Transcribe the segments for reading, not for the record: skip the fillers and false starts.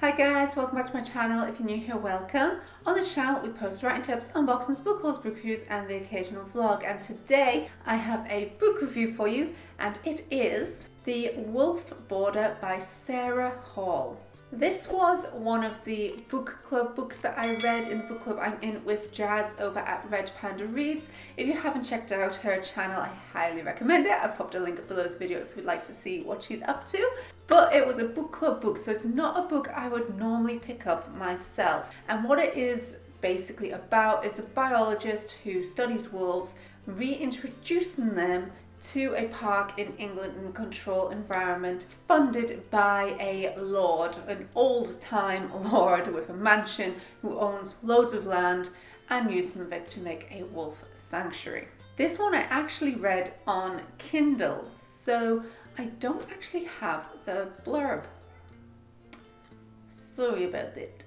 Hi guys, welcome back to my channel. If you're new here, welcome. On this channel we post writing tips, unboxings, book hauls, book reviews and the occasional vlog, and today I have a book review for you and it is The Wolf Border by Sarah Hall. This was one of the book club books that I read in the book club I'm in with Jazz over at Red Panda Reads. If you haven't checked out her channel, I highly recommend it. I've popped a link below this video if you'd like to see what she's up to. But it was a book club book, so it's not a book I would normally pick up myself. And what it is basically about is a biologist who studies wolves, reintroducing them to a park in England in a controlled environment funded by a lord, an old-time lord with a mansion who owns loads of land and uses some of it to make a wolf sanctuary. This one I actually read on Kindle, so I don't actually have the blurb. Sorry about that.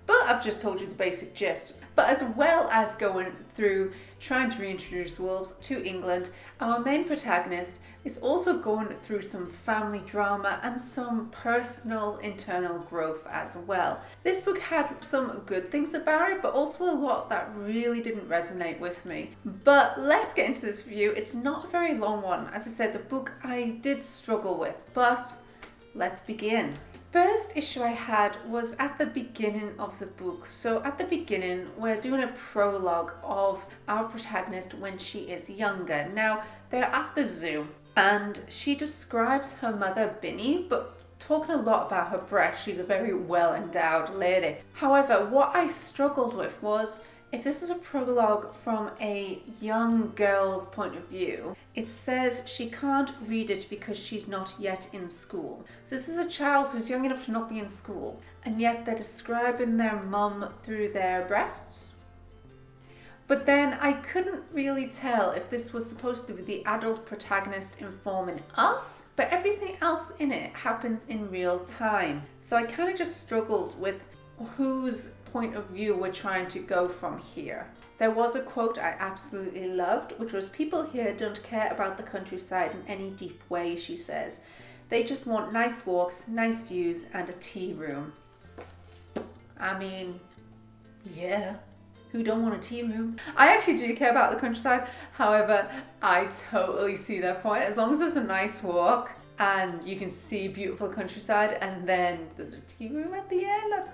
But I've just told you the basic gist. But as well as going through trying to reintroduce wolves to England, our main protagonist is also going through some family drama and some personal internal growth as well. This book had some good things about it, but also a lot that really didn't resonate with me. But let's get into this review. It's not a very long one. As I said, the book I did struggle with, but let's begin. First issue I had was at the beginning of the book. So at the beginning, we're doing a prologue of our protagonist when she is younger. Now, they're at the zoo and she describes her mother, Binny, but talking a lot about her breast. She's a very well-endowed lady. However, what I struggled with was, if this is a prologue from a young girl's point of view, it says she can't read it because she's not yet in school. So this is a child who's young enough to not be in school, and yet they're describing their mum through their breasts. But then I couldn't really tell if this was supposed to be the adult protagonist informing us, but everything else in it happens in real time. So I kind of just struggled with whose point of view we're trying to go from here. There was a quote I absolutely loved, which was, "People here don't care about the countryside in any deep way," she says. "They just want nice walks, nice views, and a tea room." I mean, yeah, who don't want a tea room? I actually do care about the countryside. However, I totally see their point. As long as there's a nice walk and you can see beautiful countryside and then there's a tea room at the end, that's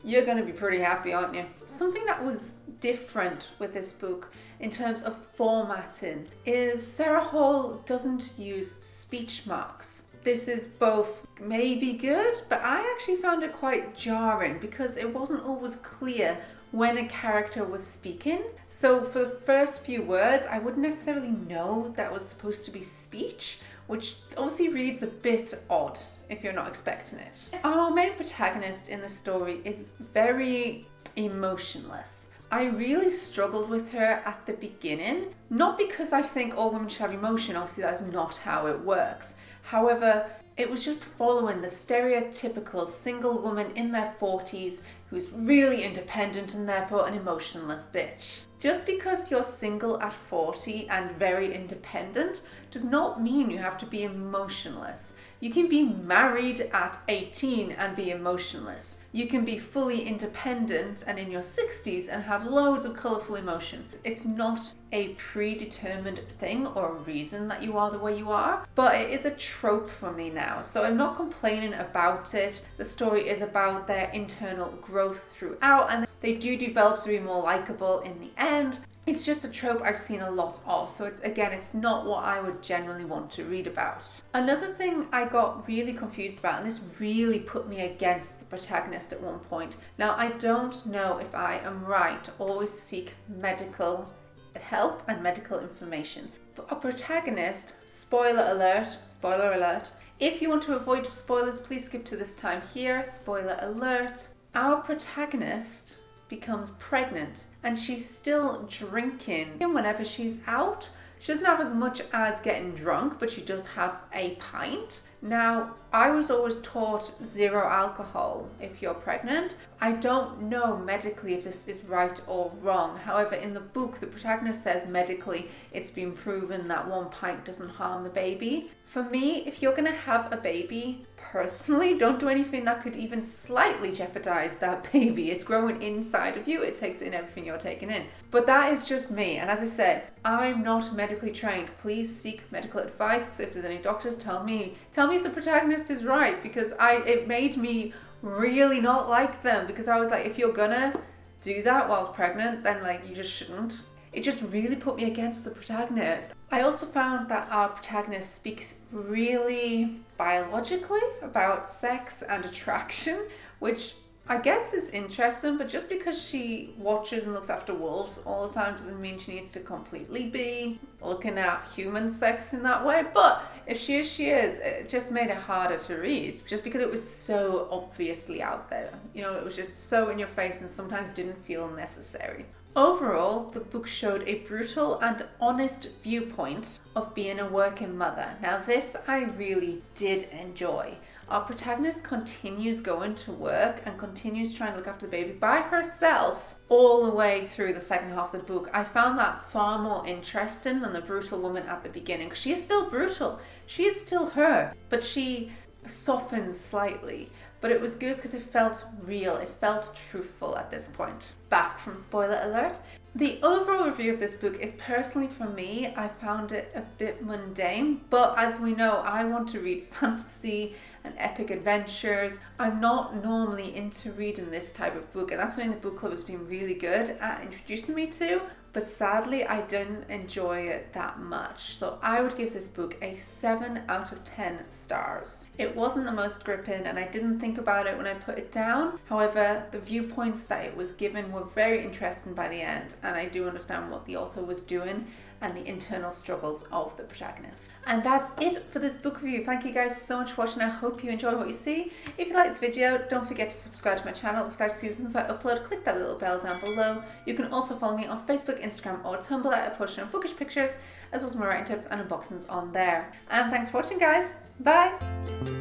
you're going to be pretty happy, aren't you? Something that was different with this book in terms of formatting is Sarah Hall doesn't use speech marks. This is both maybe good, but I actually found it quite jarring because it wasn't always clear when a character was speaking. So for the first few words, I wouldn't necessarily know that was supposed to be speech, which obviously reads a bit odd if you're not expecting it. Our main protagonist in the story is very emotionless. I really struggled with her at the beginning, not because I think all women should have emotion, obviously that's not how it works. However, it was just following the stereotypical single woman in their 40s who's really independent and therefore an emotionless bitch. Just because you're single at 40 and very independent does not mean you have to be emotionless. You can be married at 18 and be emotionless. You can be fully independent and in your 60s and have loads of colourful emotion. It's not a predetermined thing or reason that you are the way you are, but it is a trope for me now. So I'm not complaining about it. The story is about their internal growth throughout and they do develop to be more likable in the end. It's just a trope I've seen a lot of, so it's not what I would generally want to read about. Another thing I got really confused about, and this really put me against the protagonist at one point. Now, I don't know if I am right to always seek medical help and medical information, but a protagonist, spoiler alert, if you want to avoid spoilers, please skip to this time here, spoiler alert. Our protagonist becomes pregnant and she's still drinking. And whenever she's out, she doesn't have as much as getting drunk, but she does have a pint. Now, I was always taught 0 alcohol if you're pregnant. I don't know medically if this is right or wrong. However, in the book, the protagonist says medically it's been proven that 1 pint doesn't harm the baby. For me, if you're gonna have a baby, personally, don't do anything that could even slightly jeopardize that baby. It's growing inside of you. It takes in everything you're taking in. But that is just me. And as I said, I'm not medically trained. Please seek medical advice. If there's any doctors, tell me if the protagonist is right, because it made me really not like them, because I was like, if you're gonna do that whilst pregnant, then like you just shouldn't. It just really put me against the protagonist. I also found that our protagonist speaks really biologically about sex and attraction, which I guess is interesting, but just because she watches and looks after wolves all the time doesn't mean she needs to completely be looking at human sex in that way. But if she is, she is. It just made it harder to read, just because it was so obviously out there. You know, it was just so in your face and sometimes didn't feel necessary. Overall, the book showed a brutal and honest viewpoint of being a working mother. Now this I really did enjoy. Our protagonist continues going to work and continues trying to look after the baby by herself all the way through the second half of the book. I found that far more interesting than the brutal woman at the beginning, because she is still brutal. She is still her, but she softens slightly. But it was good because it felt real, it felt truthful at this point. Back from spoiler alert. The overall review of this book is personally for me, I found it a bit mundane, but as we know, I want to read fantasy and epic adventures. I'm not normally into reading this type of book, and that's something the book club has been really good at introducing me to. But sadly, I didn't enjoy it that much. So I would give this book a 7 out of 10 stars. It wasn't the most gripping, and I didn't think about it when I put it down. However, the viewpoints that it was given were very interesting by the end, and I do understand what the author was doing and the internal struggles of the protagonist. And that's it for this book review. Thank you guys so much for watching. I hope you enjoy what you see. If you like this video, don't forget to subscribe to my channel. If you'd like to see as soon as I upload, click that little bell down below. You can also follow me on Facebook, Instagram or Tumblr. I post bookish pictures as well as my writing tips and unboxings on there. And thanks for watching, guys. Bye!